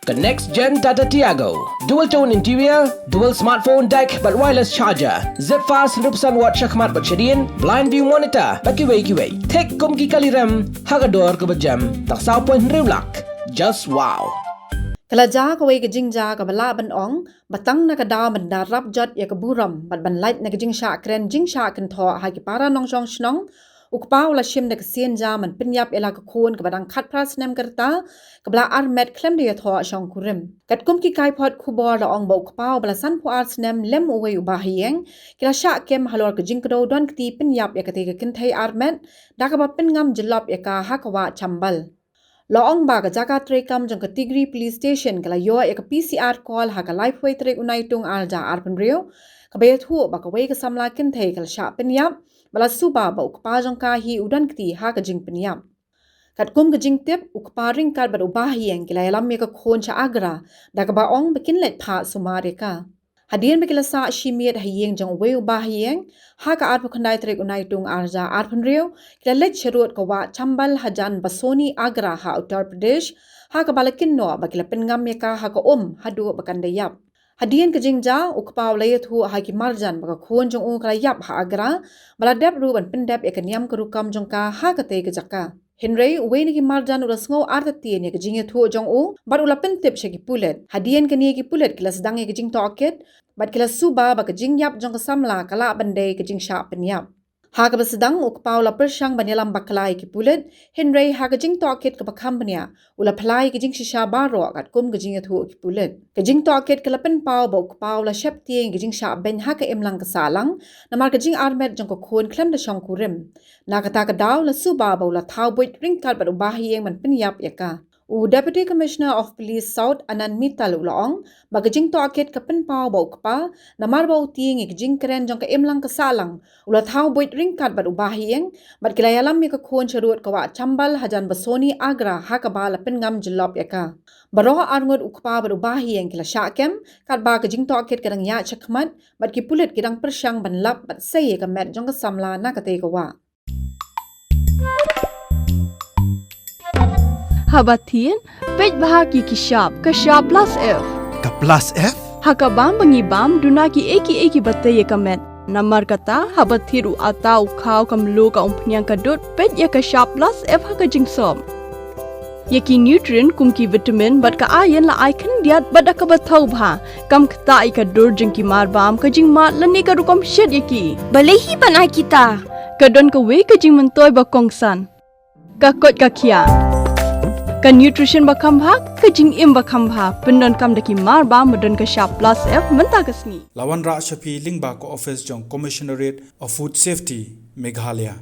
The next gen Tata Tiago. Dual tone interior, dual smartphone deck but wireless charger. Zip fast 100% watt syakmat bercedian, blind view monitor. Bagi way. Tek kum ki kali rem, hagador ke berjam. Tak sao pun riulak. Just wow. Kalaja kawai ke jingja ka bala ban ong batang na kada man darap jot ya ke buram bat ban light na ke jingsha kren jingsha kan tho ha ki para nong jong snong ukpa wala shim na ke sienja man pinyap ela ke khon ke badang khat pras nem kerta ke bala armet klem de ya tho shong kurim kat kum ki kai phot khubor la ong bo ukpa bala san pu art snem lem uwe uba hieng kila sha kem halor ke jingkdo don kti pinyap ya ke te ke Kynthei armet da ka ba Pynngam Jyllop ya ka hakawa chambal Laong ba ka jaka trekam jang category police station kala yo ek PCR call ha ka life way trek unai tung alja arpan rio ka be thu ba ka we ka samla Kynthei kal sha penyap bala suba ba ukpa jang ka hi udan kti ha ka jing penyap kat kum ka jing tip ukpa ring kar ba ubah hieng kila yalam me ka khon cha agra da ka ba ong bekin let pha sumare ka Hadian bekila sa shimiet hieng jang we ubah hieng ha ka arpu khandai trek unai tung arja arpan rio kila let cherut ka wa chambal hajan basoni agra ha Uttar Pradesh ha ka balakin no bakila Pynngam ka ha ka hadu bakandayap Hadian ka jingja ukpa layat hu ha ki marjan baka khon jang kala yap ha agra bala dep ru ban pendep ekaniam ka rukam jang ka ha ka te ka jaka Henry uwe ni ki marjan ula sngo artati ni ka jingya thu jong bar ula pentip siya ki Pulit hadian ka niya ki Pulit kila sedang ka jing toket bat kila suba ba ka jing yap jong ka samla kala banday ka jing sya penyap ha ka sedang ukpa ula persyang banyalam baklai ki Pulit Henry ha ka jing toket ka bakham banya ula phalai ka jing shisha baro kat kum ka jingya thu ki Pulit ka jing toket kala pen pau ba ukpa ula shep tieng ka jing sya ben ha ka emlang ka salang namar ka jing armet jong ka khon klem da shong kurim Nakata ka daw la suba ba ula thau buit ringkat bat ubahi yang man pinyap yaka. U Deputy Commissioner of Police South Anan Mital ulaong bagajing to akit ka penpau ba ukpa namar ba utiing ikjing kren jong ka emlang ka salang ula thau buit ringkat bat ubahi yang bat kilayalam mi ka khon charut ka wa chambal hajan basoni agra ha ka bala Pynngam Jyllop yaka. Baro arngot ukpa bat ubahi yang kila syakem kat ba kajing to akit kadang ya chakmat bat ki Pulit kidang persyang ban lap bat saye ka met jong ka samla na ka te ka wa. Habatin, pej bahagi ki sharp plus F. Ka plus F? Hakabam bangibam dunaki eki batay kamet. Namar kata habathiru atau kau kamlu ka umpnyang kadut pej ya ka sharp plus F haka jingsom. Yaki nutrient kumki vitamin bat ka iron la icon diat bat ka bathau bha kam kta ka dur jingki marbam ka jing mat lani ka rukom shed yaki. Balehi banai kita. Kadon ka we ka jing mentoy ba kongsan. Ka kot ka kia. Ka nutrition ba kambha ka jing im ba kambha pendon kam daki mar ba modon ka sharp plus F menta kasni Lawan ra shapi lingba ko office jong commissionerate of food safety Meghalaya